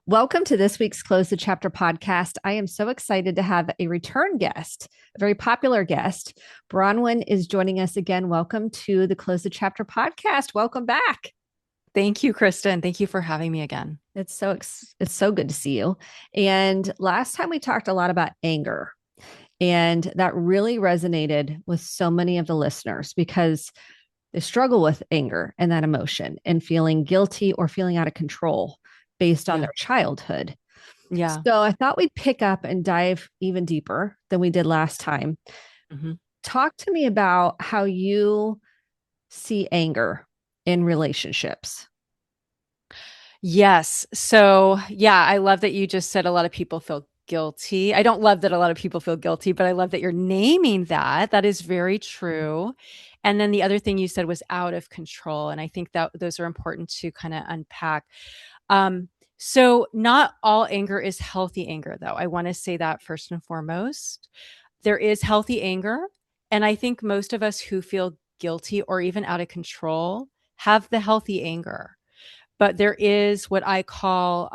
Welcome to this week's Close the Chapter podcast. I am so excited to have a return guest, a very popular guest. Bronwyn is joining us again. Welcome to the Close the Chapter podcast. Welcome back. Thank you, Kristen. Thank you for having me again. It's so good to see you. And last time we talked a lot about anger, and that really resonated with so many of the listeners because they struggle with anger and that emotion and feeling guilty or feeling out of control based on Yeah. their childhood. Yeah. So I thought we'd pick up and dive even deeper than we did last time. Mhm. Talk to me about how you see anger in relationships. Yes. So, yeah, I love that you just said a lot of people feel guilty. I don't love that a lot of people feel guilty, but I love that you're naming that. That is very true. And then the other thing you said was out of control. And I think that those are important to kind of unpack. Um, so, not all anger is healthy anger, though. I want to say that first and foremost. There is healthy anger. And I think most of us who feel guilty or even out of control have the healthy anger. But there is what I call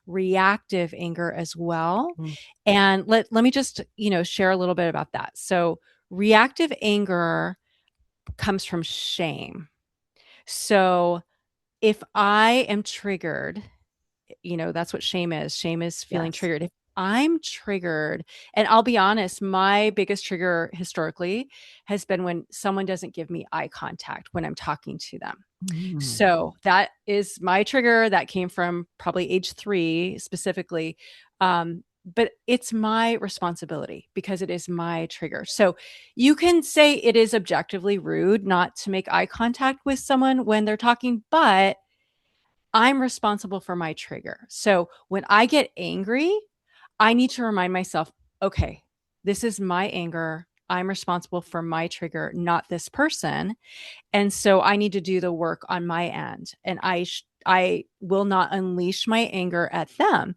reactive anger as well. Mm. And let me just, share a little bit about that. So reactive anger comes from shame. So if I am triggered, that's what shame is. Shame is feeling Yes. triggered. If I'm triggered, and I'll be honest, my biggest trigger historically has been when someone doesn't give me eye contact when I'm talking to them. Mm. So that is my trigger. That came from probably age 3 specifically. But it's my responsibility because it is my trigger. So you can say it is objectively rude not to make eye contact with someone when they're talking, but I'm responsible for my trigger. So when I get angry, I need to remind myself, okay, this is my anger. I'm responsible for my trigger, not this person. And so I need to do the work on my end. And I will not unleash my anger at them.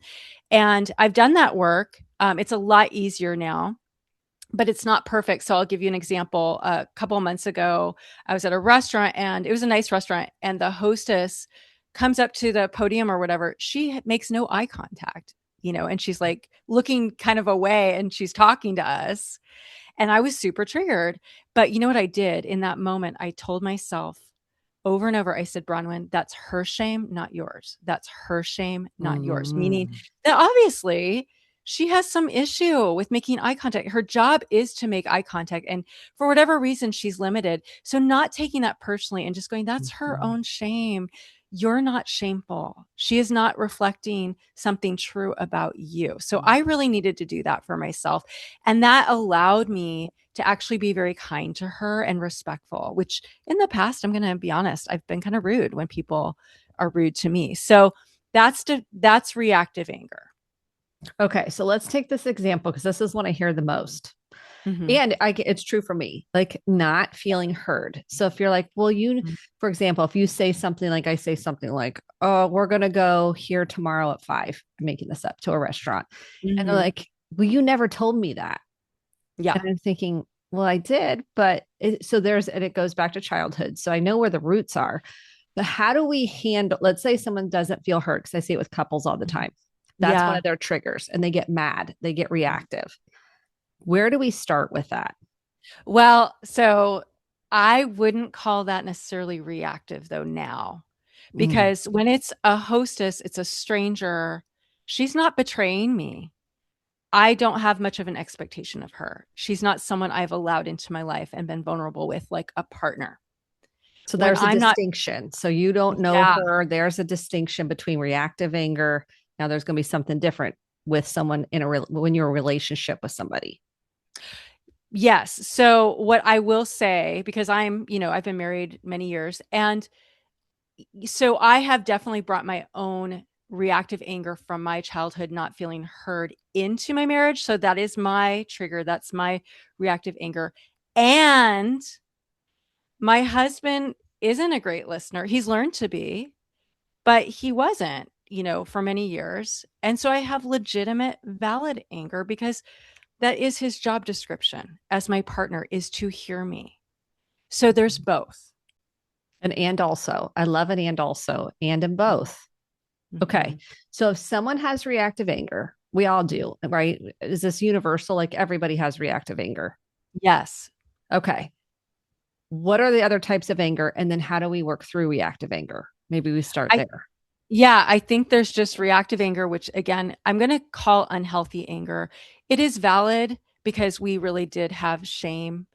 And I've done that work. It's a lot easier now, but it's not perfect. So I'll give you an example. A couple of months ago, I was at a restaurant and it was a nice restaurant. And the hostess comes up to the podium or whatever. She makes no eye contact, and she's like looking kind of away and she's talking to us. And I was super triggered. But you know what I did in that moment? I told myself over and over, I said, Bronwyn, that's her shame, not yours. That's her shame, not yours. Meaning Mm. that obviously she has some issue with making eye contact. Her job is to make eye contact. And for whatever reason, she's limited. So not taking that personally and just going, that's her Mhm. own shame. You're not shameful. She is not reflecting something true about you. So I really needed to do that for myself. And that allowed me to actually be very kind to her and respectful, which in the past, I'm going to be honest, I've been kind of rude when people are rude to me. So that's reactive anger. Okay, so let's take this example because this is one I hear the most. Mhm. And it's true for me, like not feeling heard. So if you're like, well, Mhm. for example, if you say something like, I say something like, oh, we're going to go here tomorrow at 5, I'm making this up, to a restaurant. And they're Mhm. like, well, you never told me that. Yeah. And I'm thinking, well, I did, but and it goes back to childhood. So I know where the roots are, but how do we handle, let's say someone doesn't feel hurt, because I see it with couples all the Mhm. time. That's one Yeah. of their triggers and they get mad, they get reactive. Where do we start with that? Well, so I wouldn't call that necessarily reactive though now, Mm. because when it's a hostess, it's a stranger, she's not betraying me. I don't have much of an expectation of her. She's not someone I've allowed into my life and been vulnerable with like a partner. So When there's a I'm not, distinction. So you don't know yeah, her. There's a distinction between reactive anger. Now there's going to be something different with someone when you're in a relationship with somebody. yes. So what I will say, because I've been married many years, and so I have definitely brought my own reactive anger from my childhood, not feeling heard into my marriage. So that is my trigger. That's my reactive anger. And my husband isn't a great listener. He's learned to be, but he wasn't, for many years. And so I have legitimate, valid anger because that is his job description as my partner is to hear me. So there's both. And also, I love an and also, and in both. Okay. Mhm. So if someone has reactive anger, we all do, right? Is this universal? Like everybody has reactive anger. Yes. Okay. What are the other types of anger? And then how do we work through reactive anger? Maybe we start I there. Yeah, I think there's just reactive anger, which again, I'm going to call unhealthy anger. It is valid because we really did have shame,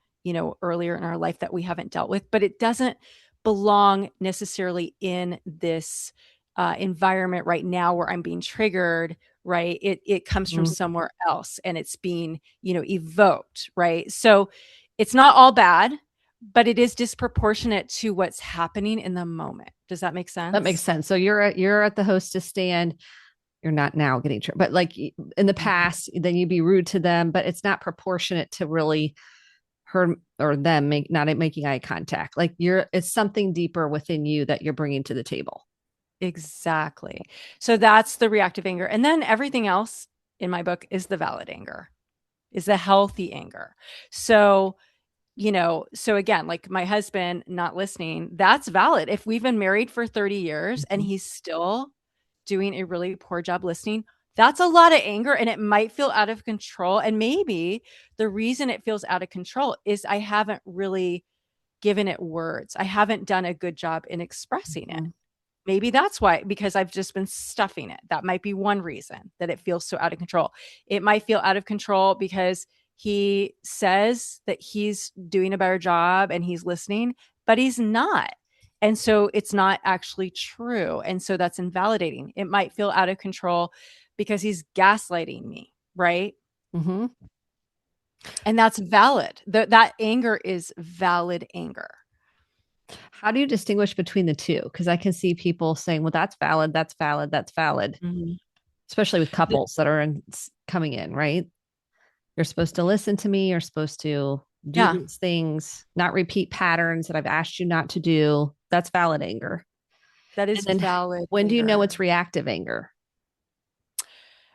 earlier in our life that we haven't dealt with, but it doesn't belong necessarily in this environment right now where I'm being triggered, right? It comes from Mhm. somewhere else and it's being, evoked, right? So it's not all bad, but it is disproportionate to what's happening in the moment. Does that make That makes sense? sense. So you're at the hostess stand. You're not now getting triggered, but like in the Mhm. past, then you'd be rude to them, but it's not proportionate to really her or them not making eye contact. Like it's something deeper within you that you're bringing to the table. Exactly. So that's the reactive anger. And then everything else in my book is the valid anger, is the healthy anger. So, so again, like my husband not listening, that's valid. If we've been married for 30 years and Mhm. he's still doing a really poor job listening, that's a lot of anger and it might feel out of control. And maybe the reason it feels out of control is I haven't really given it words. I haven't done a good job in expressing it. Mhm. Maybe that's why, because I've just been stuffing it. That might be one reason that it feels so out of control. It might feel out of control because he says that he's doing a better job and he's listening, but he's not. And so it's not actually true. And so that's invalidating. It might feel out of control because he's gaslighting me, right? Mhm. And that's valid. That anger is valid anger. How do you distinguish between the two? Because I can see people saying, well, that's valid, that's valid, that's valid, Mhm. especially with The- couples that are coming in, right? You're supposed to listen to me. You're supposed to do yeah, these things, not repeat patterns that I've asked you not to do. That's valid anger. that is And then valid when do you know anger. it's reactive anger?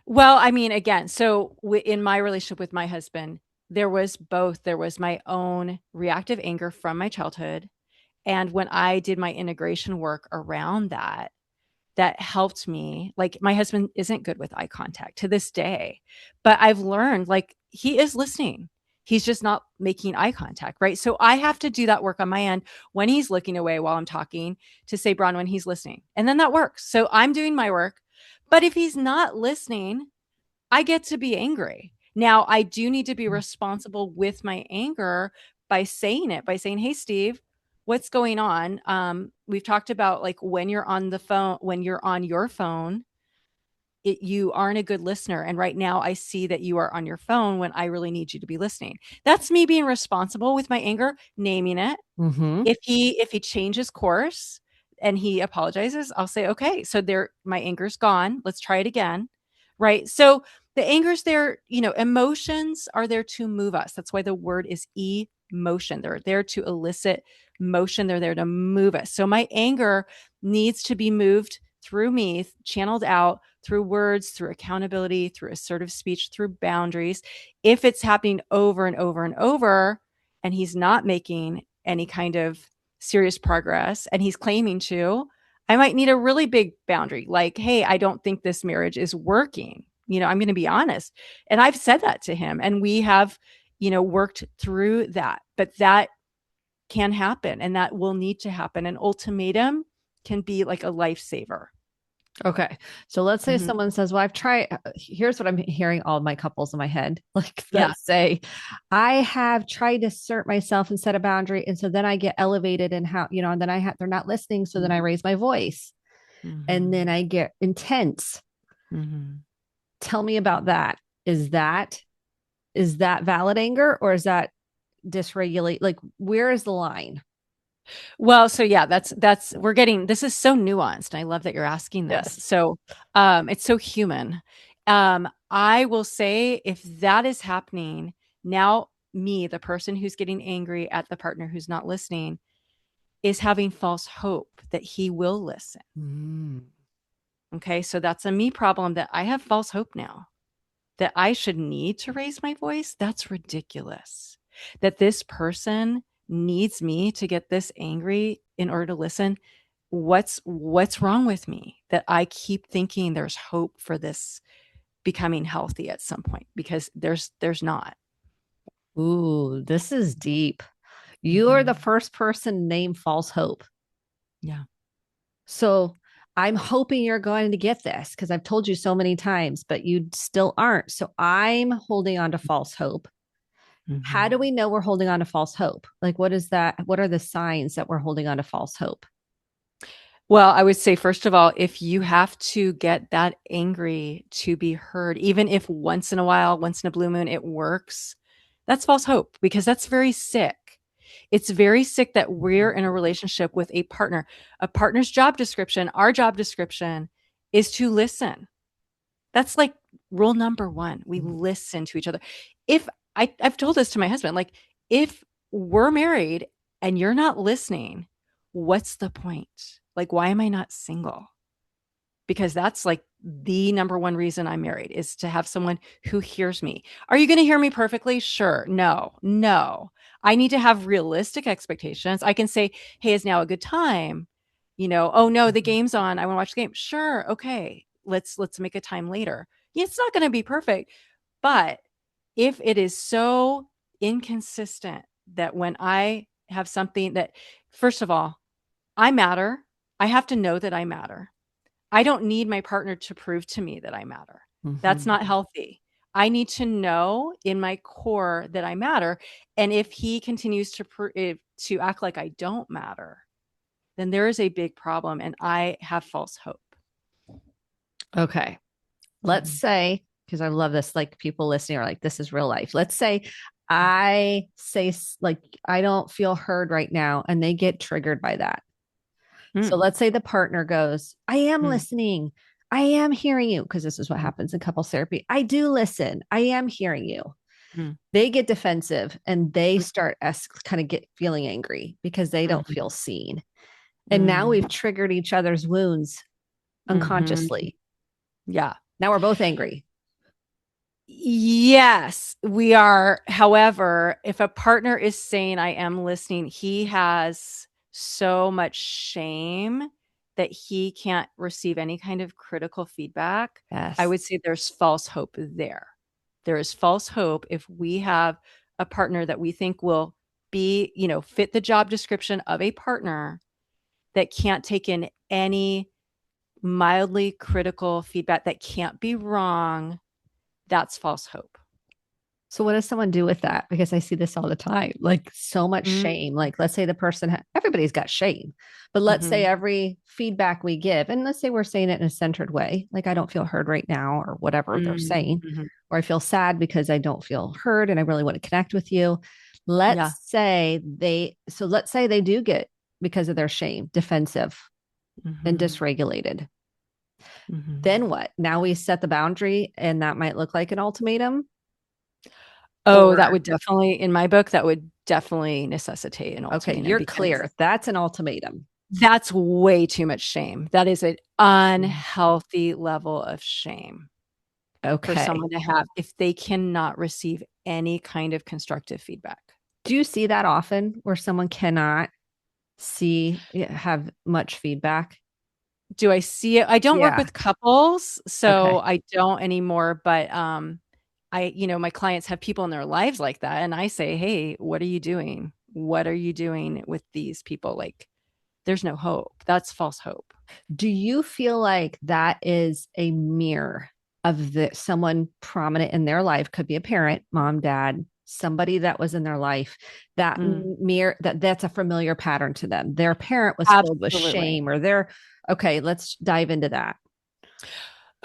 Well, I mean, again, so in my relationship with my husband, there was both. There was my own reactive anger from my childhood. And when I did my integration work around that, that helped me. Like, my husband isn't good with eye contact to this day, but I've learned like he is listening. He's just not making eye contact, right? So I have to do that work on my end when he's looking away while I'm talking to say, Bron, when he's listening. And then that works. So I'm doing my work. But if he's not listening, I get to be angry. Now, I do need to be responsible with my anger by saying it, by saying, "Hey, Steve, what's going on?" We've talked about like when you're on the phone, when you're on your phone, you aren't a good listener. And right now, I see that you are on your phone when I really need you to be listening. That's me being responsible with my anger, naming it. Mm-hmm. If he changes course and he apologizes, I'll say, "Okay, so there my anger's gone. Let's try it again." Right? So the anger's there, emotions are there to move us. That's why the word is emotion. They're there to elicit motion. They're there to move us. So my anger needs to be moved through me, channeled out through words, through accountability, through assertive speech, through boundaries. If it's happening over and over and over, and he's not making any kind of serious progress and he's claiming to, I might need a really big boundary like, hey, I don't think this marriage is working. I'm going to be honest. And I've said that to him and we have, worked through that. But that can happen and that will need to happen. An ultimatum can be like a lifesaver. Okay. So let's say Mhm. someone says, well, I've tried, here's what I'm hearing all of my couples in my head, like Yeah. that say, I have tried to assert myself and set a boundary. And so then I get elevated and and then they're not listening. So then I raise my voice and then Mhm. I get intense. Mhm. Tell me about that. Is that, is that valid anger or is that dysregulate? Like, where is the line? Well, so yeah, that's we're getting this is so nuanced. And I love that you're asking this. Yes. So it's so human. I will say if that is happening, now me, the person who's getting angry at the partner who's not listening, is having false hope that he will listen. Mm. Okay. So that's a me problem that I have false hope now that I should need to raise my voice. That's ridiculous. That this person needs me to get this angry in order to listen. what's wrong with me that I keep thinking there's hope for this becoming healthy at some point, because there's not. Ooh, this is deep. You are the Mhm. first person named false hope. Yeah. So I'm hoping you're going to get this because I've told you so many times, but you still aren't. So I'm holding on to false hope. How do Mhm. we know we're holding on to false hope? Like, what is that? What are the signs that we're holding on to false hope? Well, I would say, first of all, if you have to get that angry to be heard, even if once in a while, once in a blue moon, it works, that's false hope, because that's very sick. It's very sick that we're in a relationship with a partner. A partner's job description, our job description, is to listen. That's like rule number one. We listen to each other. If I've told this to my husband, like, if we're married and you're not listening, what's the point? Like, why am I not single? Because that's like the number one reason I'm married, is to have someone who hears me. Are you going to hear me perfectly? Sure. No, no. I need to have realistic expectations. I can say, hey, is now a good time? Oh no, the game's on. I want to watch the game. Sure. Okay. Let's make a time later. Yeah, it's not going to be perfect. But if it is so inconsistent that when I have something that, first of all, I matter, I have to know that I matter. I don't need my partner to prove to me that I matter. That's Mhm. not healthy. I need to know in my core that I matter. And if he continues to act like I don't matter, then there is a big problem, and I have false hope. Okay. Let's Mhm. say, because I love this, like people listening are like, this is real life. Let's say I say, like, I don't feel heard right now, and they get triggered by that. So Mm, let's say the partner goes, I am mm, listening. I am hearing you. Because this is what mm, happens in couples therapy. I do listen. I am hearing you. mm, They get defensive and they mm, start kind of get feeling angry because they don't mhm, feel seen. And now mm, we've triggered each other's wounds mhm. unconsciously. Yeah. Now we're both angry. Yes, we are. However, if a partner is saying, I am listening, he has so much shame that he can't receive any kind of critical feedback. I Yes. would say there's false hope there. There is false hope if we have a partner that we think will fit the job description of a partner that can't take in any mildly critical feedback, that can't be wrong. That's false hope. So what does someone do with that? Because I see this all the time, like so much Mm, shame. Like let's say the person, everybody's got shame, but let's say mhm, every feedback we give, and let's say we're saying it in a centered way, like I don't feel heard right now, or whatever they're mm, saying, mhm. or I feel sad because I don't feel heard and I really want to connect with you. Yeah. Let's say they do get, because of their shame, defensive and Mhm, dysregulated. mhm. Then what? Now we set the boundary and that might look like an ultimatum. Oh, that Or would definitely, in my book, that would definitely necessitate an okay, ultimatum, you're because clear. That's an ultimatum. that's way too much shame. That is an unhealthy level of shame for Okay. someone to have if they cannot receive any kind of constructive feedback. Do you see that often where someone cannot have much feedback? Do I see it? I don't work Yeah. with couples, so Okay. I don't anymore, but my clients have people in their lives like that, and I say, "Hey, what are you doing? What are you doing with these people?" Like, there's no hope. That's false hope. Do you feel like that is a mirror of someone prominent in their life? Could be a parent, mom, dad, somebody that was in their life, that Mm, mirror, that's a familiar pattern to them. Their parent was filled with absolutely. shame, or their, okay, let's dive into that.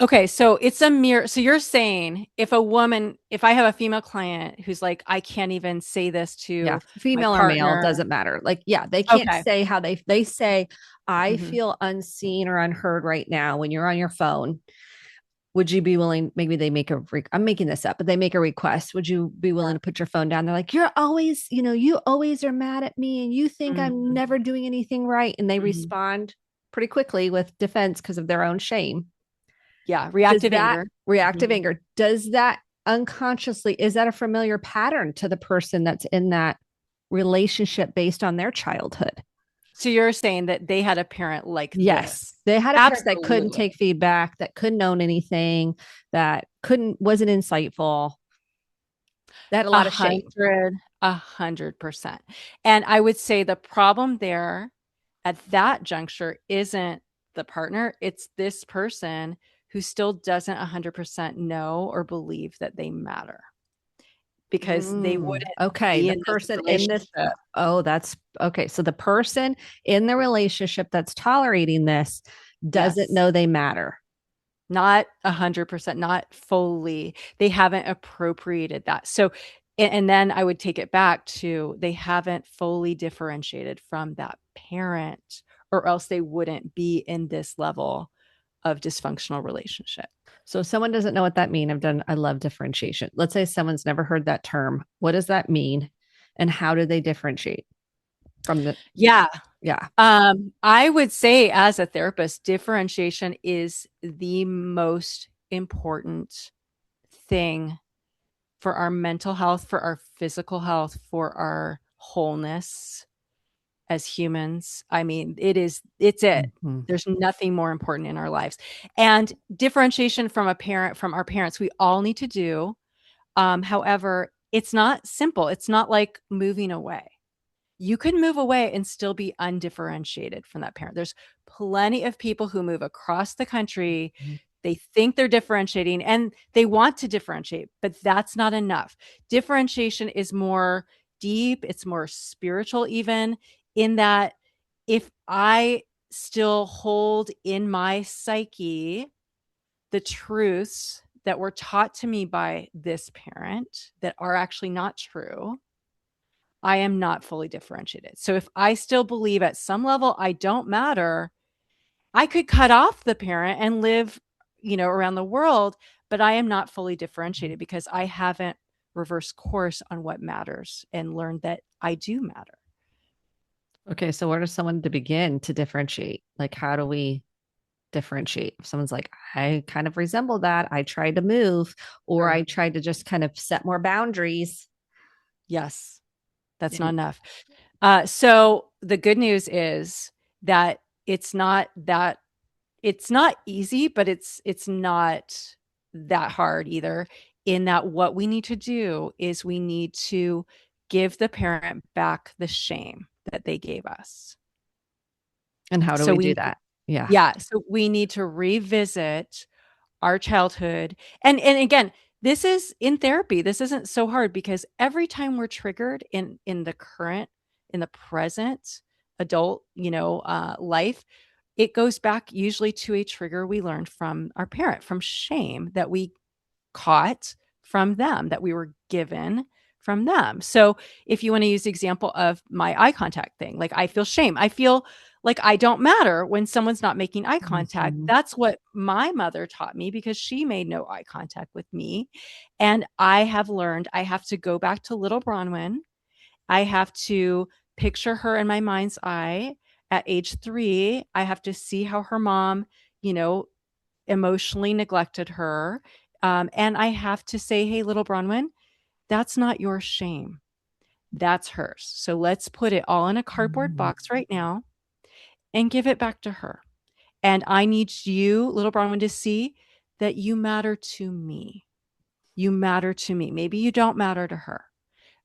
Okay, so it's a mirror. So you're saying, if I have a female client who's like, I can't even say this Yeah, to my female or male partner. doesn't matter. Like, yeah, they can't Okay. say how they say, I Hmm. feel unseen or unheard right now when you're on your phone. Would you be willing? Maybe they make I'm making this up, but they make a request. Would you be willing to put your phone down? They're like, you're always, you always are mad at me and you think I'm Hmm. never doing anything right. And they Hmm. respond pretty quickly with defense because of their own shame. Yeah, Does reactive that anger. reactive Mhm. anger, does that unconsciously, is that a familiar pattern to the person that's in that relationship based on their childhood? So you're saying that they had a parent like Yes, this? they had a parent that couldn't Absolutely. take feedback, that couldn't own anything, that couldn't wasn't insightful. They had a A lot of shame. hundred, 100%. And I would say the problem there at that juncture isn't the partner, it's this person who still doesn't 100% know or believe that they matter because they wouldn't Okay, be the in this person in this. relationship. Oh, that's okay. So the person in the relationship that's tolerating this doesn't Yes. know they matter. Not 100%, not fully. They haven't appropriated that. So, and then I would take it back to they haven't fully differentiated from that parent, or else they wouldn't be in this level of dysfunctional relationship. So if someone doesn't know what that means, I love differentiation. Let's say someone's never heard that term. What does that mean? And how do they differentiate from the, Yeah. yeah. I would say as a therapist, differentiation is the most important thing for our mental health, for our physical health, for our wholeness as humans. I mean, it's it. Mhm. There's nothing more important in our lives. And differentiation from a parent, from our parents, we all need to do. However, it's not simple. It's not like moving away. You can move away and still be undifferentiated from that parent. There's plenty of people who move across the country. They think they're differentiating and they want to differentiate, but that's not enough. Differentiation is more deep, it's more spiritual, even in that if I still hold in my psyche the truths that were taught to me by this parent that are actually not true, I am not fully differentiated. So if I still believe at some level I don't matter, I could cut off the parent and live, around the world, but I am not fully differentiated because I haven't reversed course on what matters and learned that I do matter. Okay, so where does someone to begin to differentiate? Like, how do we differentiate? If someone's like, I kind of resemble that, I tried to move, or Sure. I tried to just kind of set more boundaries. Yes, that's not And enough. So the good news is that it's not easy, but it's not that hard either. In that, what we need to do is we need to give the parent back the shame that they gave us. how do So we do we, that? Yeah. yeah, so we need to revisit our childhood. And again, this is in therapy. This isn't so hard because every time we're triggered in the present adult, life, it goes back usually to a trigger we learned from our parent, from shame that we caught from them, that we were given from them. So if you want to use the example of my eye contact thing, like I feel shame. I feel like I don't matter when someone's not making eye contact. Mhm. That's what my mother taught me because she made no eye contact with me. And I have learned I have to go back to little Bronwyn. I have to picture her in my mind's eye at age 3. I have to see how her mom, you know, emotionally neglected her. And I have to say, hey, little Bronwyn, that's not your shame. That's hers. So let's put it all in a cardboard Mhm. box right now and give it back to her. And I need you, little Bronwyn, to see that you matter to me. You matter to me. Maybe you don't matter to her,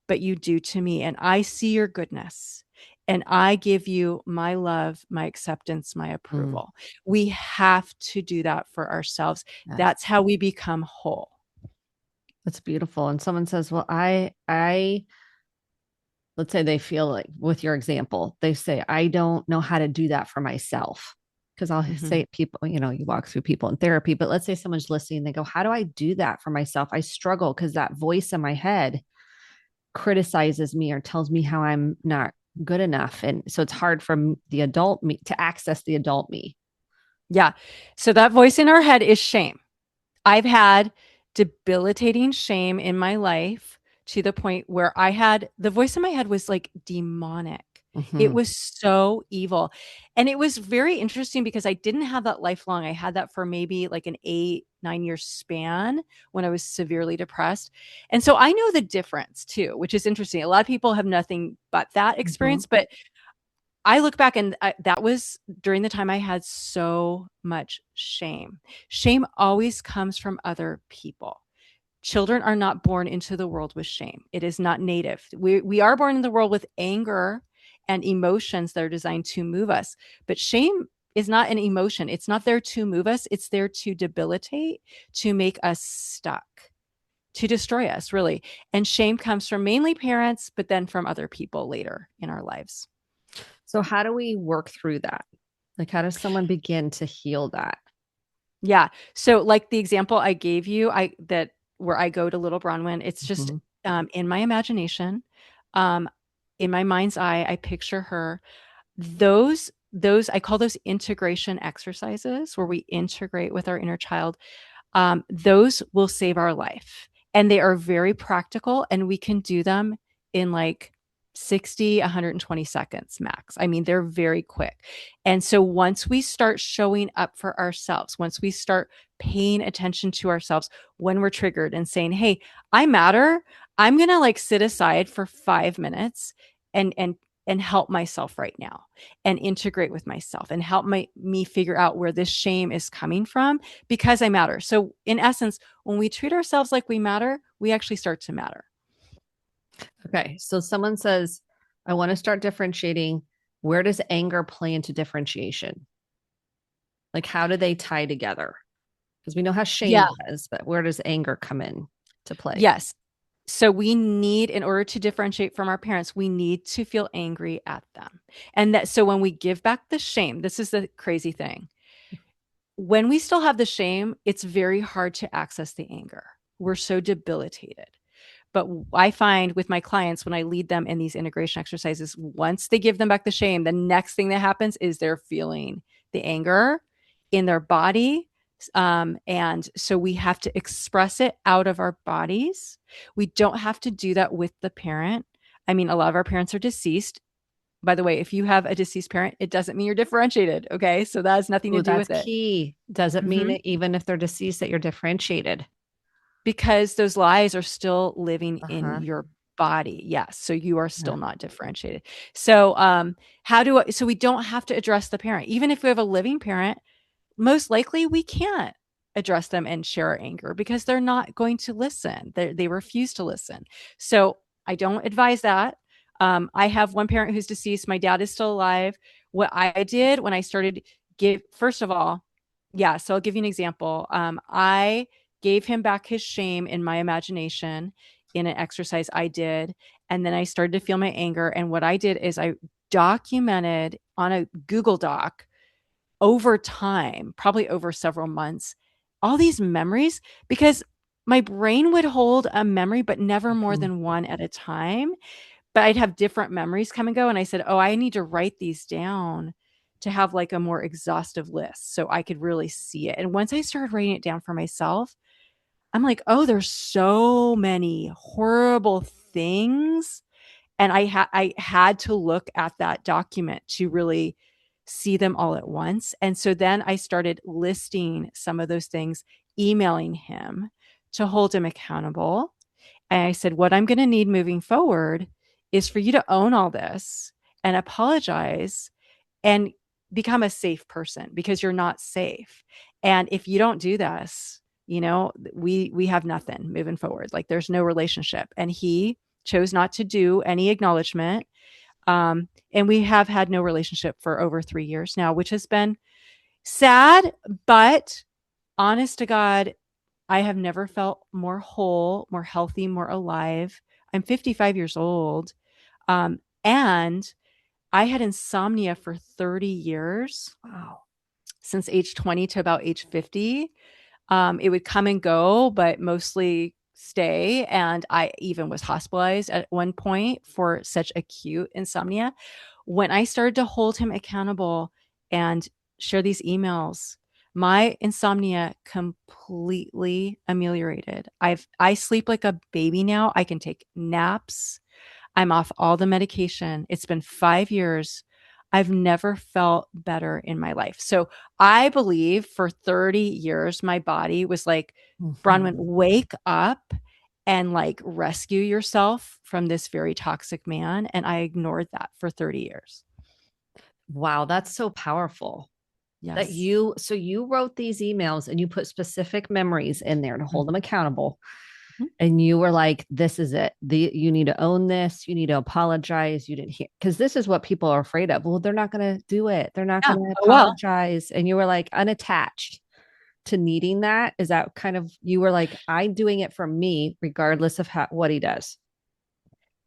but you do to me. And I see your goodness. And I give you my love, my acceptance, my Mm, approval. We have to do that for ourselves. yes, That's how we become whole. that's beautiful. And someone says, "Well, let's say they feel like with your example, they say, I don't know how to do that for myself." Because I'll Mhm. say people, you walk through people in therapy, but let's say someone's listening, they go, how do I do that for myself? I struggle because that voice in my head criticizes me or tells me how I'm not good enough. And so it's hard for the adult me to access the adult me. Yeah. So that voice in our head is shame. I've had debilitating shame in my life to the point where I had the voice in my head was like demonic. It Mhm. was so evil. And it was very interesting because I didn't have that lifelong. I had that for maybe like an 8, 9 year span when I was severely depressed. And so I know the difference too, which is interesting. A lot of people have nothing but that Mhm. experience, but I look back and that was during the time I had so much shame. Shame always comes from other people. Children are not born into the world with shame. It is not native. We are born in the world with anger and emotions that are designed to move us. But shame is not an emotion. It's not there to move us. It's there to debilitate, to make us stuck, to destroy us, really. And shame comes from mainly parents, but then from other people later in our lives. So, how do we work through that? Like, how does someone begin to heal that? Yeah. So like the example I gave you, I that where I go to Little Bronwyn, it's just Mhm. in my imagination, um, in my mind's eye, I picture her. Those I call those integration exercises where we integrate with our inner child. Those will save our life. And they are very practical, and we can do them in like 60, 120 seconds max. I mean, they're very quick. And so once we start showing up for ourselves, once we start paying attention to ourselves when we're triggered and saying, hey, I matter, I'm going to like sit aside for 5 minutes and help myself right now and integrate with myself and help me figure out where this shame is coming from because I matter. So, in essence, when we treat ourselves like we matter, we actually start to matter. Okay. So, someone says, I want to start differentiating. Where does anger play into differentiation? Like, how do they tie together? Because we know how shame Yeah. does, but where does anger come in to play? Yes. So we need, in order to differentiate from our parents, we need to feel angry at them. And that, so when we give back the shame, this is the crazy thing. When we still have the shame, it's very hard to access the anger. We're so debilitated. But I find with my clients, when I lead them in these integration exercises, once they give them back the shame, the next thing that happens is they're feeling the anger in their body. And so we have to express it out of our bodies. We don't have to do that with the parent. I mean, a lot of our parents are deceased. By the way, if you have a deceased parent, it doesn't mean you're differentiated. Okay. So that has nothing to Oh, do that's with it. key. Does it mean Mhm. that even if they're deceased, that you're differentiated? Because those lies are still living Uh in huh. your body. Yes. So you are Yeah. still not differentiated. So so we don't have to address the parent. Even if we have a living parent, most likely we can't address them and share our anger because they're not going to listen. They refuse to listen. So I don't advise that. I have one parent who's deceased. My dad is still alive. What I did when I started give, first of all, yeah. So I'll give you an example. I gave him back his shame in my imagination in an exercise I did, and then I started to feel my anger. And what I did is I documented on a Google Doc over time, probably over several months, all these memories because my brain would hold a memory, but never more Mhm. than one at a time. But I'd have different memories come and go. And I said, oh, I need to write these down to have like a more exhaustive list so I could really see it. And once I started writing it down for myself, I'm like, oh, there's so many horrible things and I had to look at that document to really see them all at once. And so then I started listing some of those things, emailing him to hold him accountable. And I said, what I'm going to need moving forward is for you to own all this and apologize and become a safe person because you're not safe. And if you don't do this, we have nothing moving forward. Like there's no relationship. And he chose not to do any acknowledgement. And we have had no relationship for over 3 years now, which has been sad, but honest to God, I have never felt more whole, more healthy, more alive. I'm 55 years old. And I had insomnia for 30 years, Wow. since age 20 to about age 50. It would come and go, but mostly stay. And I even was hospitalized at one point for such acute insomnia. When I started to hold him accountable and share these emails, my insomnia completely ameliorated. I sleep like a baby now. I can take naps. I'm off all the medication. It's been 5 years. I've never felt better in my life. So I believe for 30 years, my body was like, Bronwyn, Mhm. wake up and like rescue yourself from this very toxic man. And I ignored that for 30 years. Wow, that's so powerful. That Yes. you so you wrote these emails and you put specific memories in there to hold them accountable. Mhm. And you were like, this is it. You need to own this. You need to apologize. You didn't hear, because this is what people are afraid of. Well, they're not going to do it. They're not Yeah. going to Oh, well, apologize. And you were like unattached to needing that. Is that kind of, you were like, I'm doing it for me, regardless of what he does.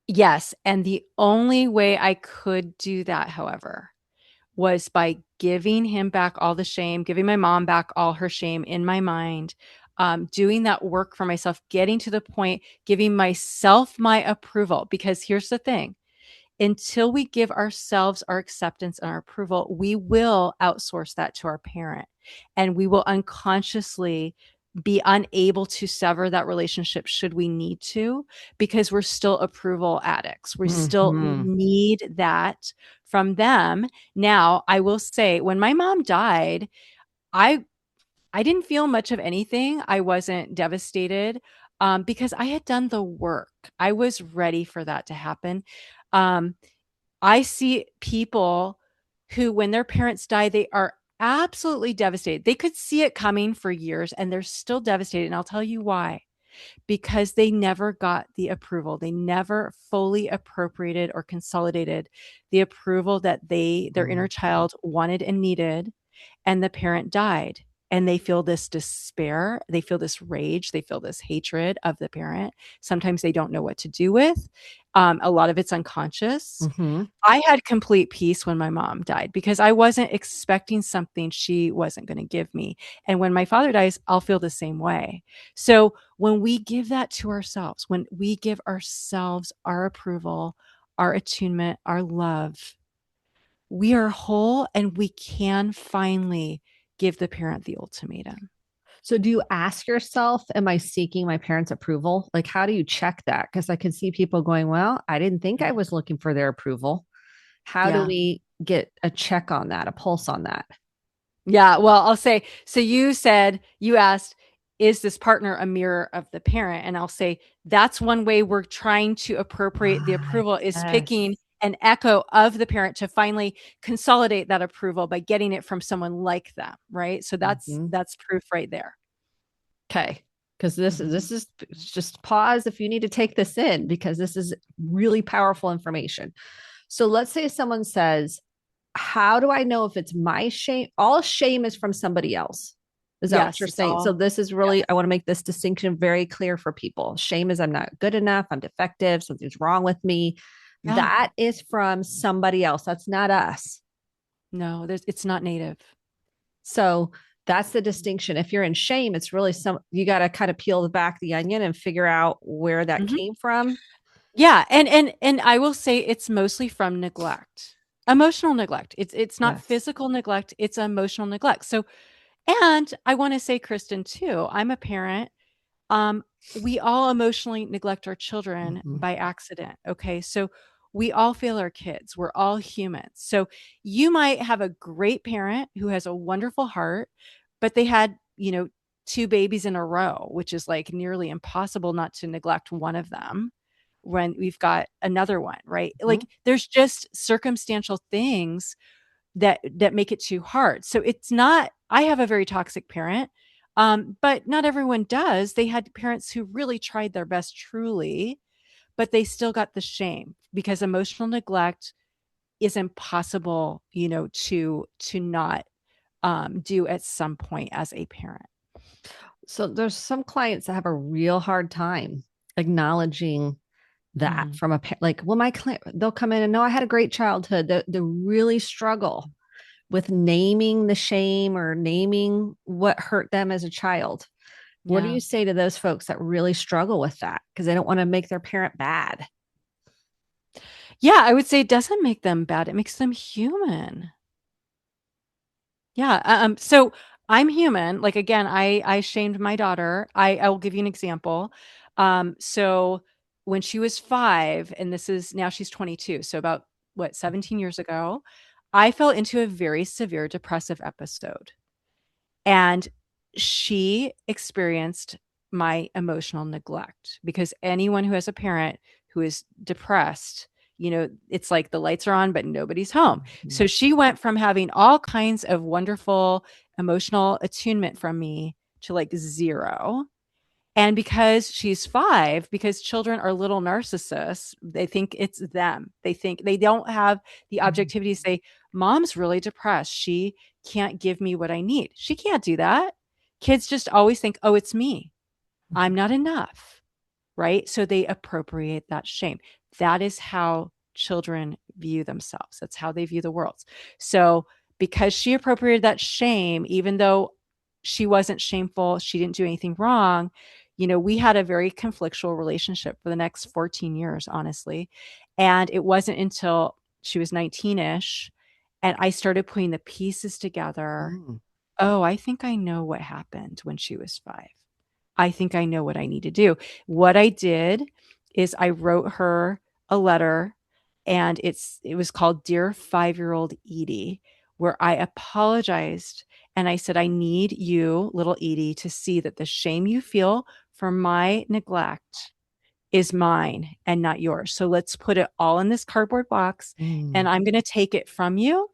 yes. And the only way I could do that, however, was by giving him back all the shame, giving my mom back all her shame in my mind, doing that work for myself, getting to the point, giving myself my approval. Because here's the thing, until we give ourselves our acceptance and our approval, we will outsource that to our parent, and we will unconsciously be unable to sever that relationship should we need to, because we're still approval addicts. We still Mm-hmm. need that from them. Now, I will say when my mom died, I I didn't feel much of anything. I wasn't devastated because I had done the work. I was ready for that to happen. Um, I see people who, when their parents die, they are absolutely devastated. They could see it coming for years and they're still devastated. And I'll tell you why. Because they never got the approval. They never fully appropriated or consolidated the approval that their inner child wanted and needed, and the parent died. And they feel this despair, they feel this rage, they feel this hatred of the parent. Sometimes they don't know what to do with. A lot of it's unconscious. Mm-hmm. I had complete peace when my mom died because I wasn't expecting something she wasn't going to give me. And when my father dies, I'll feel the same way. So when we give that to ourselves, when we give ourselves our approval, our attunement, our love, we are whole and we can finally give the parent the ultimatum. So do you ask yourself, am I seeking my parents' approval? Like, how do you check that? Because I can see people going, well, I didn't think I was looking for their approval. How do Yeah. we get a check on that, a pulse on that? Yeah. Well, I'll say, so you asked, is this partner a mirror of the parent? And I'll say, that's one way we're trying to appropriate the Ah, approval is picking yes. an echo of the parent to finally consolidate that approval by getting it from someone like them. Right. So Mhm. that's proof right there. Okay. Because this Mhm. this is just pause if you need to take this in because this is really powerful information. So let's say someone says, how do I know if it's my shame? All shame is from somebody else. Is that what Yes. you're It's saying? So all, this is really, I yes. want to make this distinction very clear for people. Shame is I'm not good enough, I'm defective, something's wrong with me. Yeah. That is from somebody else. That's not us. No, it's not native. So that's the distinction. If you're in shame, it's really you got to kind of peel the back of the onion and figure out where that Mhm. came from. Yeah, and I will say it's mostly from neglect. Emotional neglect. It's not Yes. physical neglect, it's emotional neglect. So, and I want to say, Kristen, too, I'm a parent. Um, we all emotionally neglect our children Mhm. by accident. Okay. So we all fail our kids. We're all humans. So you might have a great parent who has a wonderful heart, but they had, two babies in a row, which is like nearly impossible not to neglect one of them when we've got another one, right? Mhm. Like there's just circumstantial things that make it too hard. So it's not, I have a very toxic parent, but not everyone does. They had parents who really tried their best truly, but they still got the shame because emotional neglect is impossible, to not do at some point as a parent. So there's some clients that have a real hard time acknowledging that Mhm. from like, well, my client, they'll come in and know I had a great childhood. They really struggle with naming the shame or naming what hurt them as a child. What do Yeah. you say to those folks that really struggle with that because they don't want to make their parent bad? Yeah, I would say it doesn't make them bad. It makes them human. Yeah. So I'm human. Like again, I shamed my daughter. I will give you an example. So when she was 5, and this is now she's 22, so about what, 17 years ago, I fell into a very severe depressive episode. And she experienced my emotional neglect because anyone who has a parent who is depressed, it's like the lights are on, but nobody's home. Mhm. So she went from having all kinds of wonderful emotional attunement from me to like zero. And because she's 5, because children are little narcissists, they think it's them. They think they don't have the Mhm. objectivity to say, mom's really depressed. She can't give me what I need. She can't do that. Kids just always think, oh, it's me. I'm not enough. Right. So they appropriate that shame. That is how children view themselves. That's how they view the world. So because she appropriated that shame, even though she wasn't shameful, she didn't do anything wrong, we had a very conflictual relationship for the next 14 years, honestly. And it wasn't until she was 19-ish and I started putting the pieces together. Mm. Oh, I think I know what happened when she was 5. I think I know what I need to do. What I did is I wrote her a letter, and it was called Dear 5-Year-Old Edie, where I apologized and I said, I need you, little Edie, to see that the shame you feel for my neglect is mine and not yours. So let's put it all in this cardboard box, and Mm. I'm going to take it from you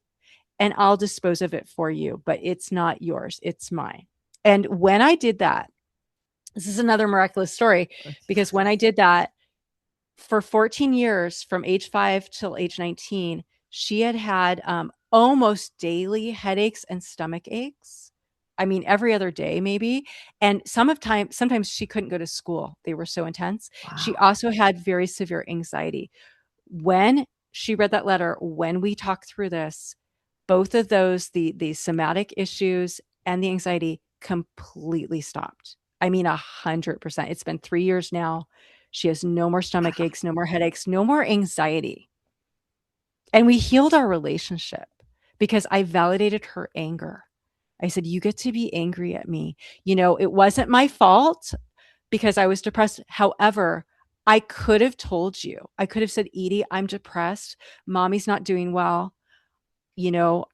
and I'll dispose of it for you, but it's not yours, it's mine. And when I did that, this is another miraculous story, because when I did that for 14 years, from age 5 till age 19, she had almost daily headaches and stomach aches. I mean, every other day, maybe. And sometimes she couldn't go to school. They were so intense. She Wow. also had very severe anxiety. When she read that letter, when we talked through this, both of those, the somatic issues and the anxiety, completely stopped. I mean, 100%. It's been 3 years now. She has no more stomach aches, no more headaches, no more anxiety. And we healed our relationship because I validated her anger. I said, you get to be angry at me. It wasn't my fault because I was depressed. However, I could have told you, I could have said, Edie, I'm depressed. Mommy's not doing well.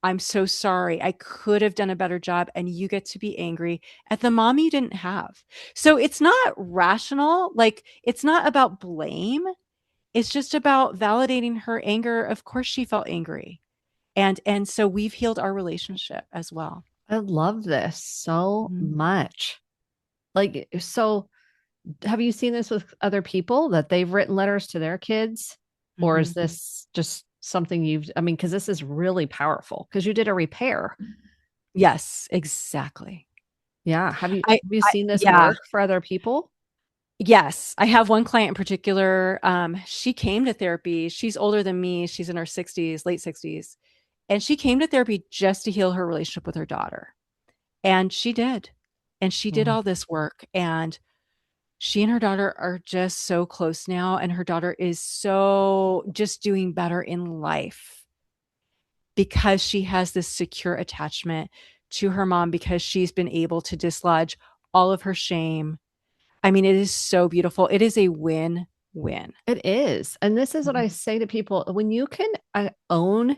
I'm so sorry. I could have done a better job. And you get to be angry at the mom you didn't have. So it's not rational. Like, it's not about blame. It's just about validating her anger. Of course she felt angry. And so we've healed our relationship as well. I love this so Mhm. much. Like, so have you seen this with other people that they've written letters to their kids? Or is Mhm. this just something I mean, because this is really powerful because you did a repair. Yes, exactly. Yeah. Have you seen this Yeah. work for other people? Yes, I have one client in particular. She came to therapy. She's older than me. She's in her 60s, late 60s. And she came to therapy just to heal her relationship with her daughter. And she did. And she did Mm. all this work. And she and her daughter are just so close now. And her daughter is so just doing better in life because she has this secure attachment to her mom, because she's been able to dislodge all of her shame. I mean, it is so beautiful. It is a win win. It is. And this is what I say to people when you can own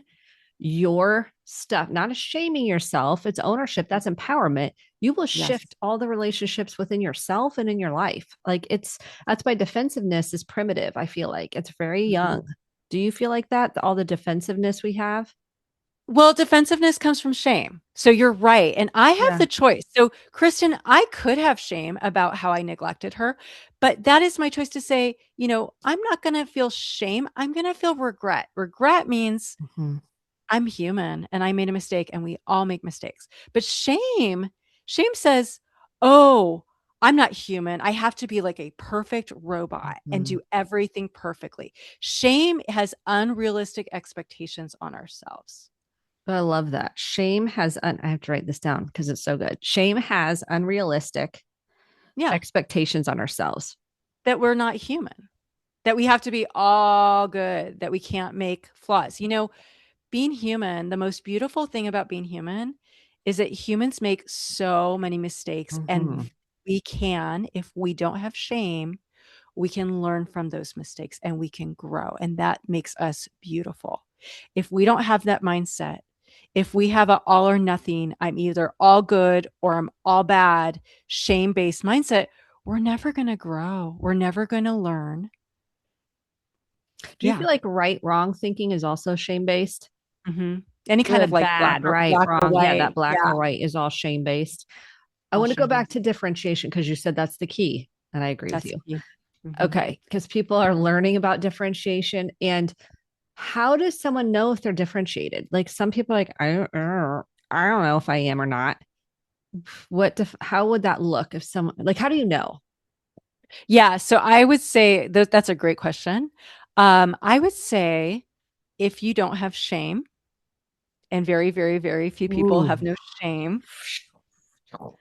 your stuff, not shaming yourself, it's ownership, that's empowerment. You will Yes. shift all the relationships within yourself and in your life. Like that's why defensiveness is primitive. I feel like it's very Mhm. young. Do you feel like that? All the defensiveness we have? Well, defensiveness comes from shame. So you're right. And I have Yeah. the choice. So, Kristen, I could have shame about how I neglected her, but that is my choice to say, I'm not going to feel shame. I'm going to feel regret. Regret means Mhm. I'm human and I made a mistake, and we all make mistakes. But shame says, oh, I'm not human. I have to be like a perfect robot and Mhm. do everything perfectly. Shame has unrealistic expectations on ourselves. I love that. I have to write this down because it's so good. Shame has unrealistic Yeah. expectations on ourselves. That we're not human, that we have to be all good, that we can't make flaws. Being human, the most beautiful thing about being human is that humans make so many mistakes, Mhm. and we can, if we don't have shame, we can learn from those mistakes and we can grow. And that makes us beautiful. If we don't have that mindset, if we have a all or nothing, I'm either all good or I'm all bad, shame based mindset, we're never going to grow. We're never going to learn. Do you feel Yeah. like right, wrong thinking is also shame based? Any kind of Good, like bad, right, black or wrong. Yeah, that white. black Yeah. or white is all shame based. I All want to go shame back based. to differentiation because you said that's the key. And I agree with That's you. the key. Okay. Because people are learning about differentiation. And how does someone know if they're differentiated? Like some people are like, I don't know if I am or not. How would that look if someone, like, how do you know? Yeah. So I would say that's a great question. I would say if you don't have shame, and very, very, very few people have Ooh. no shame. You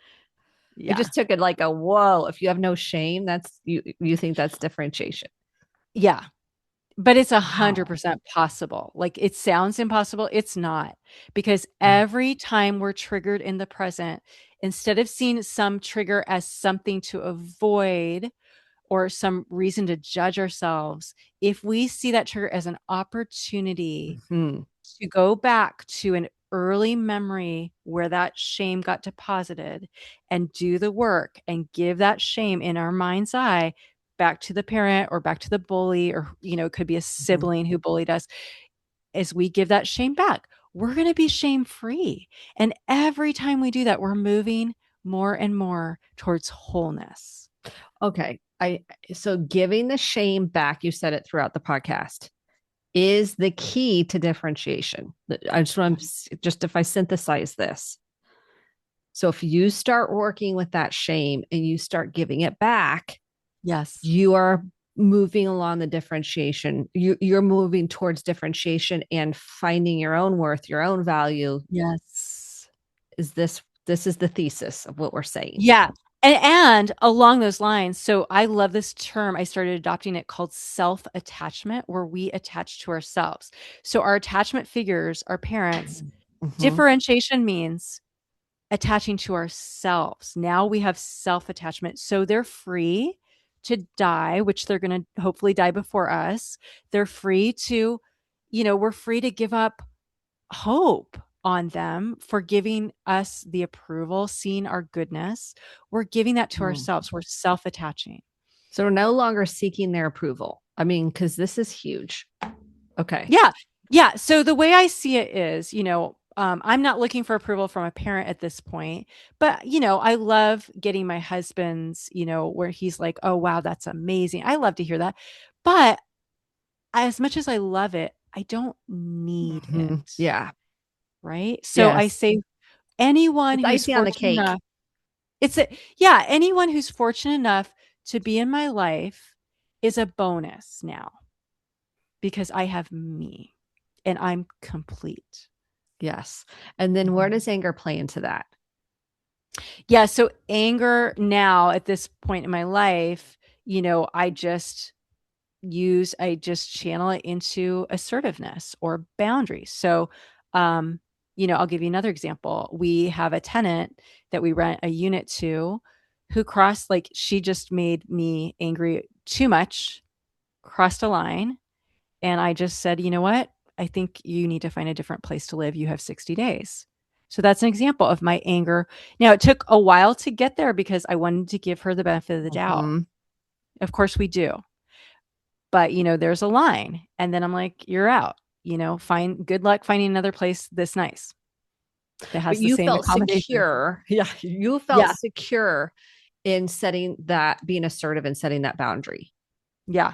Yeah. just took it like a whoa. If you have no shame, that's you think that's differentiation. Yeah. But it's Wow. 100% possible. Like it sounds impossible. It's not because every time we're triggered in the present, instead of seeing some trigger as something to avoid or some reason to judge ourselves, if we see that trigger as an opportunity Hmm. to go back to an early memory where that shame got deposited and do the work and give that shame in our mind's eye back to the parent or back to the bully, or it could be a Mhm. sibling who bullied us. As we give that shame back, we're going to be shame free, and every time we do that, we're moving more and more towards wholeness. Okay. I so giving the shame back, you said it throughout the podcast, is the key to differentiation. I just want to just if I synthesize this. So if you start working with that shame and you start giving it back, Yes. you are moving along the differentiation. You're moving towards differentiation and finding your own worth, your own value. Yes. Is this is the thesis of what we're saying? Yeah. And along those lines, so I love this term. I started adopting it called self-attachment, where we attach to ourselves. So our attachment figures, our parents, Mhm. differentiation means attaching to ourselves. Now we have self-attachment. So they're free to die, which they're going to hopefully die before us. They're free to, we're free to give up hope on them for giving us the approval, seeing our goodness. We're giving that to Mm. ourselves. We're self attaching. So we're no longer seeking their approval. I mean, because this is huge. Okay. Yeah. Yeah. So the way I see it is, I'm not looking for approval from a parent at this point, but, I love getting my husband's, where he's like, oh, wow, that's amazing. I love to hear that. But as much as I love it, I don't need it. Mhm. Yeah. Right. So I Yes. say, anyone It's who's icing on the fortunate cake. enough, it's a yeah, anyone who's fortunate enough to be in my life is a bonus now because I have me and I'm complete. Yes. And then where Mhm. does anger play into that? Yeah, so anger now at this point in my life, I just channel it into assertiveness or boundaries. So, I'll give you another example. We have a tenant that we rent a unit to who crossed, like, she just made me angry too much, crossed a line. And I just said, you know what? I think you need to find a different place to live. You have 60 days. So that's an example of my anger. Now, it took a while to get there because I wanted to give her the benefit of the doubt. Mhm. Of course, we do. But, there's a line. And then I'm like, you're out. Find good luck finding another place this nice that But has the you same felt accommodation. secure. Yeah. You felt Yeah. secure in setting that, being assertive and setting that boundary. Yeah.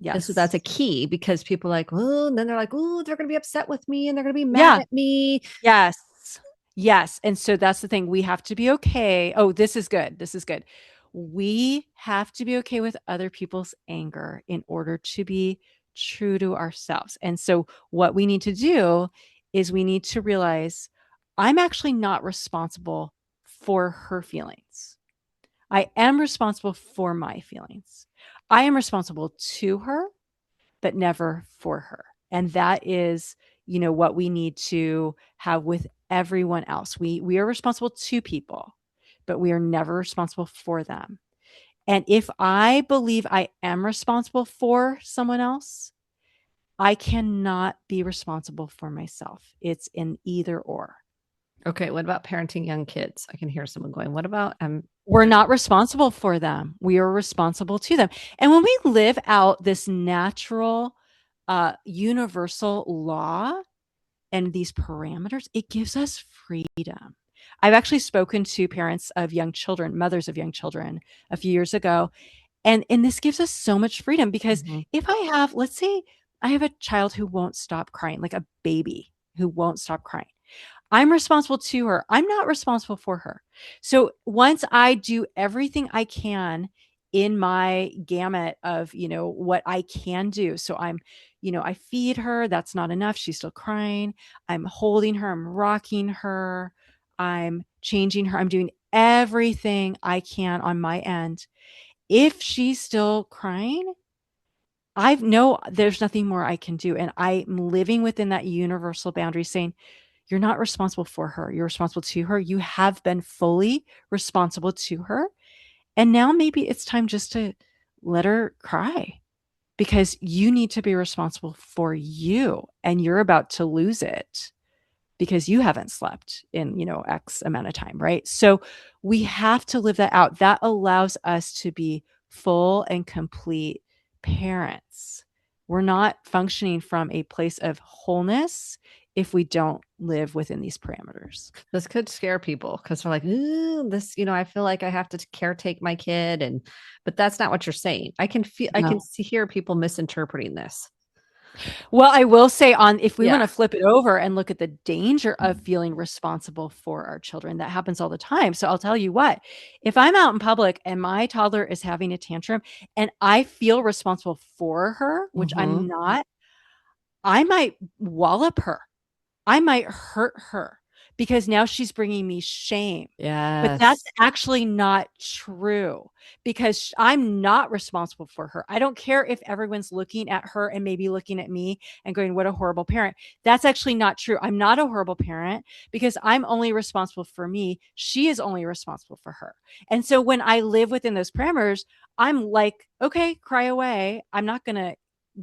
And so that's a Yes. key because people are like, oh, and then they're like, oh, they're going to be upset with me and they're going to be mad Yeah. at me. Yes. Yes. And so that's the thing. We have to be okay. Oh, this is good. This is good. We have to be okay with other people's anger in order to be true to ourselves. And so what we need to do is we need to realize I'm actually not responsible for her feelings. I am responsible for my feelings. I am responsible to her, but never for her. And that is, what we need to have with everyone else. We are responsible to people, but we are never responsible for them. And if I believe I am responsible for someone else, I cannot be responsible for myself. It's an either or. Okay. What about parenting young kids? I can hear someone going, what about, We're not responsible for them. We are responsible to them. And when we live out this natural universal law and these parameters, it gives us freedom. I've actually spoken to parents of young children, mothers of young children a few years ago, and this gives us so much freedom because Mhm. if I have, let's say I have a child who won't stop crying, like a baby who won't stop crying. I'm responsible to her. I'm not responsible for her. So once I do everything I can in my gamut of, what I can do. So I feed her. That's not enough. She's still crying. I'm holding her. I'm rocking her. I'm changing her. I'm doing everything I can on my end. If she's still crying, I know there's nothing more I can do. And I'm living within that universal boundary saying, you're not responsible for her. You're responsible to her. You have been fully responsible to her. And now maybe it's time just to let her cry because you need to be responsible for you and you're about to lose it because you haven't slept in, X amount of time, right? So we have to live that out. That allows us to be full and complete parents. We're not functioning from a place of wholeness if we don't live within these parameters. This could scare people because they're like, ooh, this, I feel like I have to caretake my kid. But that's not what you're saying. I can No. see hear people misinterpreting this. Well, I will say on if we want Yeah. to flip it over and look at the danger of feeling responsible for our children, that happens all the time. So I'll tell you what, if I'm out in public and my toddler is having a tantrum and I feel responsible for her, which Mm-hmm. I'm not, I might wallop her. I might hurt her because now she's bringing me shame. But that's Yes. actually not true because I'm not responsible for her. I don't care if everyone's looking at her and maybe looking at me and going, what a horrible parent. That's actually not true. I'm not a horrible parent because I'm only responsible for me. She is only responsible for her. And so when I live within those parameters, I'm like, okay, cry away. I'm not going to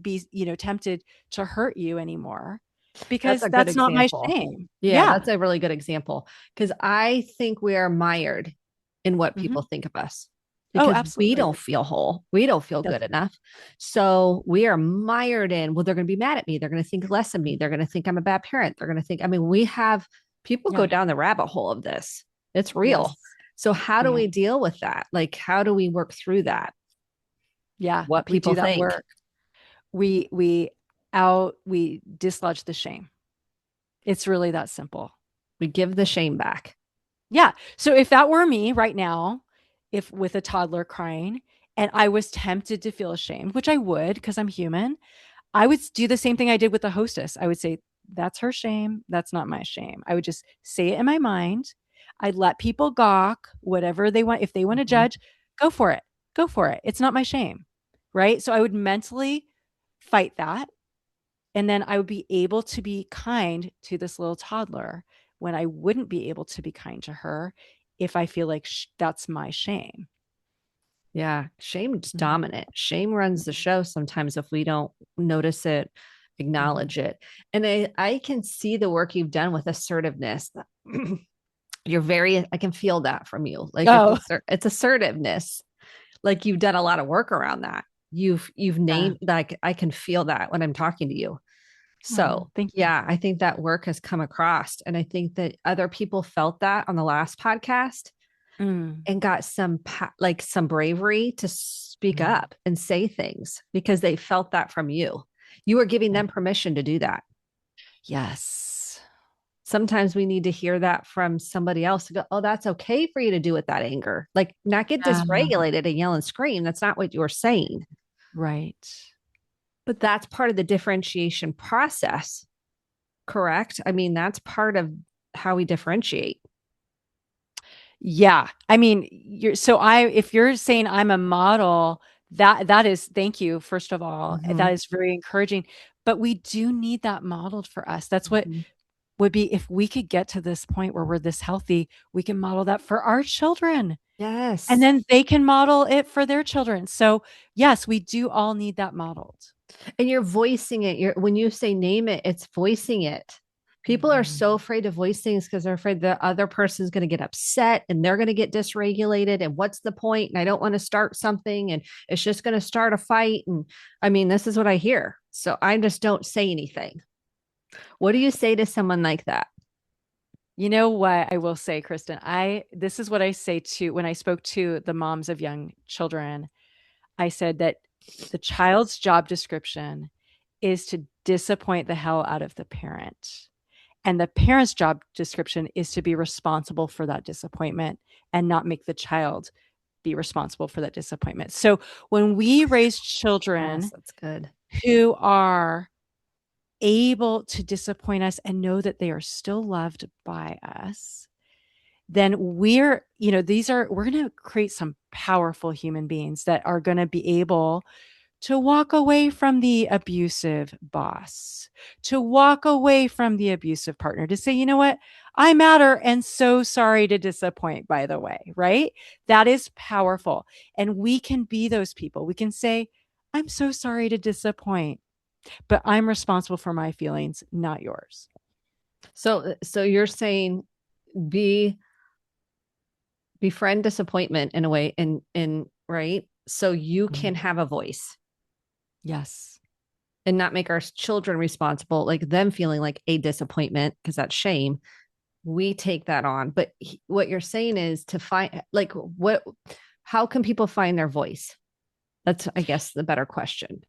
be, tempted to hurt you anymore That's because a good that's not my example. shame. Yeah, Yeah. that's a really good example because I think we are mired in what Mhm. people think of us Oh, because we absolutely. don't feel whole. We don't feel That's good enough. So we are mired in, well, they're going to be mad at me. They're going to think less of me. They're going to think I'm a bad parent. They're going to think, I mean, we have people go yeah. down the rabbit hole of this. It's real. Yes. So how do Yeah. we deal with that? Like, how do we work through that? Yeah. What We people do that think? work. We dislodge the shame. It's really that simple. We give the shame back. Yeah. So if that were me right now, if with a toddler crying and I was tempted to feel ashamed, which I would because I'm human, I would do the same thing I did with the hostess. I would say, that's her shame. That's not my shame. I would just say it in my mind. I'd let people gawk, whatever they want. If they want to Mhm. judge, go for it. Go for it. It's not my shame. Right. So I would mentally fight that. And then I would be able to be kind to this little toddler when I wouldn't be able to be kind to her if I feel like that's my shame. Yeah, shame's Mhm. dominant. Shame runs the show sometimes if we don't notice it, Mhm. acknowledge it. And I can see the work you've done with assertiveness. You're very, I can feel that from you. Like Oh, it's assertiveness. Like you've done a lot of work around that. You've yeah. named, like I can feel that when I'm talking to you. Oh, So thank you. yeah, I think that work has come across. And I think that other people felt that on the last podcast Mm. and got like some bravery to speak Mm. up and say things because they felt that from you. You were giving Yeah. them permission to do that. Yes. Sometimes we need to hear that from somebody else to go, oh, that's okay for you to do with that anger. Like not get Yeah. dysregulated and yell and scream. That's not what you're saying. Right. But that's part of the differentiation process, correct? I mean, that's part of how we differentiate. Yeah. I mean, if you're saying I'm a model, that is, thank you, first of all. Mm-hmm. That is very encouraging. But we do need that modeled for us. That's what Mm-hmm. would be if we could get to this point where we're this healthy, we can model that for our children. And Yes. then they can model it for their children. So, yes, we do all need that modeled. And you're voicing it. You're when you say name it, it's voicing it. People are Mhm. so afraid to voice things because they're afraid the other person's going to get upset and they're going to get dysregulated. And what's the point? And I don't want to start something and it's just going to start a fight. And I mean, this is what I hear. So I just don't say anything. What do you say to someone like that? You know what I will say, Kristen? This is what I say to when I spoke to the moms of young children. I said that the child's job description is to disappoint the hell out of the parent. And the parent's job description is to be responsible for that disappointment and not make the child be responsible for that disappointment. So when we raise Yes, children that's good. who are able to disappoint us and know that they are still loved by us, then we're going to create some powerful human beings that are going to be able to walk away from the abusive boss, to walk away from the abusive partner, to say, you know what? I matter and so sorry to disappoint, by the way, right? That is powerful. And we can be those people. We can say, I'm so sorry to disappoint, but I'm responsible for my feelings, not yours. So you're saying be befriend disappointment in a way in right so you can have a voice Yes. and not make our children responsible, like them feeling like a disappointment because that's shame. We take that on. But what you're saying is to find like what how can people find their voice? That's, I guess, the better question.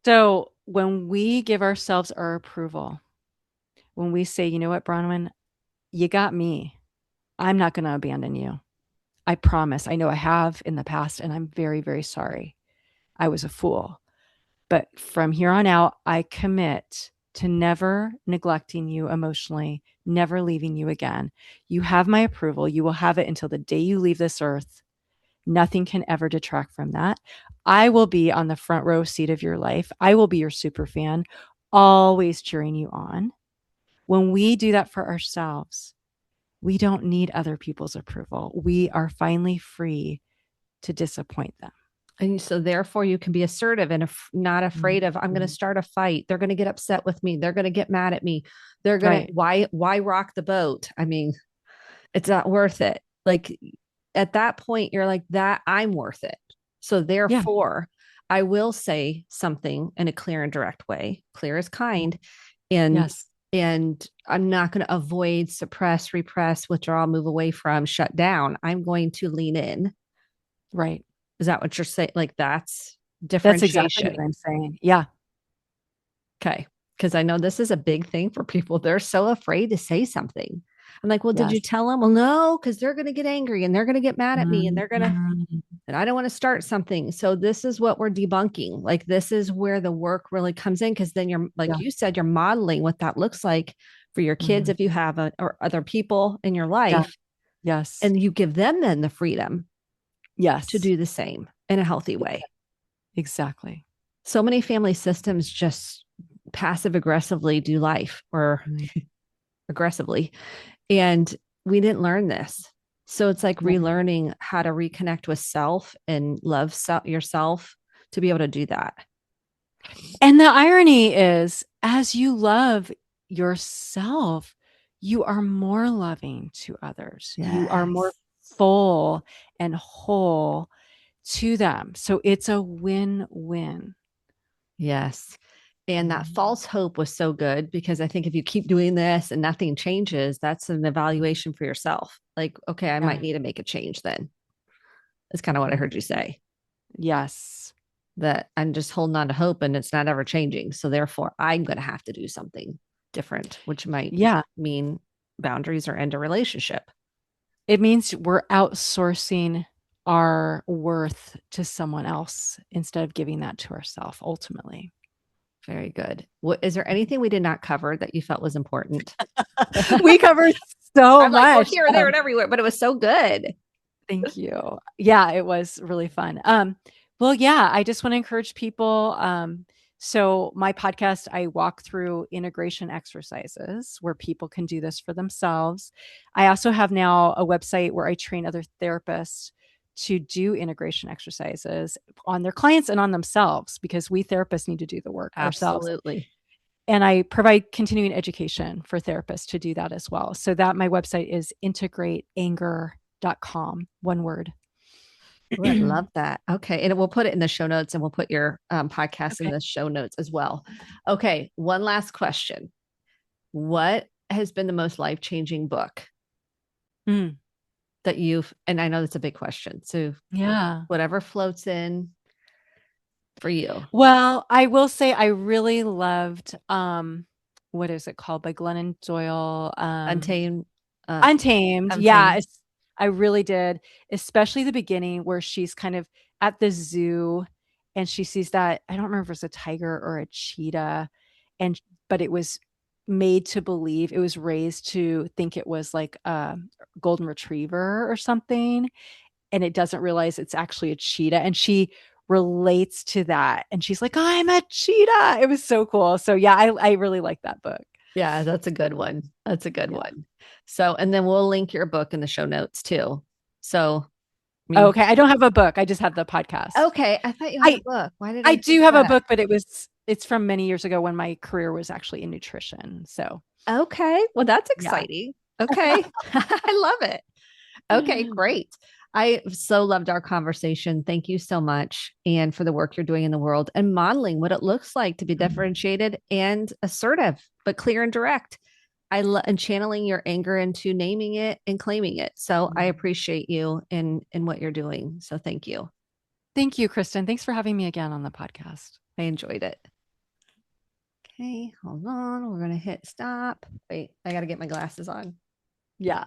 So when we give ourselves our approval, when we say, you know what, Bronwyn, you got me. I'm not going to abandon you. I promise. I know I have in the past, and I'm very, very sorry. I was a fool. But from here on out, I commit to never neglecting you emotionally, never leaving you again. You have my approval. You will have it until the day you leave this earth. Nothing can ever detract from that. I will be on the front row seat of your life. I will be your super fan, always cheering you on. When we do that for ourselves, we don't need other people's approval. We are finally free to disappoint them. And so therefore you can be assertive and not afraid of, I'm going to Mhm. start a fight, they're going to get upset with me, they're going to get mad at me, they're going to, Right. why rock the boat? I mean, it's not worth it. Like at that point you're like, that I'm worth it, so Yeah. therefore I will say something in a clear and direct way, clear as kind, and Yes. I'm not going to avoid, suppress, repress, withdraw, move away from, shut down. I'm going to lean in. Right. Is that what you're saying? Like that's That's exactly differentiation. what I'm saying. Yeah. Okay. Because I know this is a big thing for people. They're so afraid to say something. I'm like, well, did you Yes. tell them? Well, no, because they're going to get angry and they're going to get mad at me and they're going to, Mhm. and I don't want to start something. So this is what we're debunking. Like this is where the work really comes in. Cause then you're, like Yeah. you said, you're modeling what that looks like for your kids Mhm. if you have or other people in your Yeah. life. Yes. And you give them then the freedom to Yes. do the same in a healthy way. Exactly. So many family systems just passive aggressively do life or Mhm. aggressively. And we didn't learn this. So it's like Yeah. relearning how to reconnect with self and love yourself to be able to do that. And the irony is, as you love yourself, you are more loving to others. You are more Yes. full and whole to them. So it's a win-win. Yes. And that Mhm. false hope was so good because I think if you keep doing this and nothing changes, that's an evaluation for yourself. Like, okay, I Yeah. might need to make a change then. That's kind of what I Mhm. heard you say, Yes. that I'm just holding on to hope and it's not ever changing. So therefore, I'm going to have to do something different, which might Yeah. mean boundaries or end a relationship. It means we're outsourcing our worth to someone else instead of giving that to ourselves ultimately. Very good. What is there anything we did not cover that you felt was important? We covered so I'm like, well, much. here, there, and everywhere, but it was so good. Thank you. Yeah, it was really fun. Well, yeah, I just want to encourage people. So my podcast, I walk through integration exercises where people can do this for themselves. I also have now a website where I train other therapists to do integration exercises on their clients and on themselves because we therapists need to do the work ourselves. Absolutely. And I provide continuing education for therapists to do that as well. So that my website is integrateanger.com, one word. Ooh, I love that. Okay. And we'll put it in the show notes and we'll put your podcast in Okay. the show notes as well. Okay. One last question. What has been the most life changing book Mm, that and I know that's a big question. So yeah. whatever floats in for you. Well, I will say I really loved what is it called by Glennon Doyle? Untamed, uh, Untamed. Yeah, Untamed. I really did, especially the beginning where she's kind of at the zoo and she sees that I don't remember if it's a tiger or a cheetah and but it was made to believe it was raised to think it was like a golden retriever or something and it doesn't realize it's actually a cheetah and she relates to that and she's like I'm a cheetah. It was so cool. So yeah, I really like that book. Yeah, that's a good one. That's a good Yeah. one. So, and then we'll link your book in the show notes too. So, I mean, Okay, I don't have a book. I just have the podcast. okay. I thought you had a I book. Why did I I do think have a that? book, but it's from many years ago when my career was actually in nutrition. So, Okay. Well, that's yeah. exciting. Okay. I love it. Okay, great. I so loved our conversation. Thank you so much. And for the work you're doing in the world and modeling what it looks like to be differentiated and assertive, but clear and direct. And channeling your anger into naming it and claiming it. So I appreciate you in what you're doing. So thank you. Thank you, Kristen. Thanks for having me again on the podcast. I enjoyed it. Okay, hold on. We're going to hit stop. Wait, I got to get my glasses on. Yeah.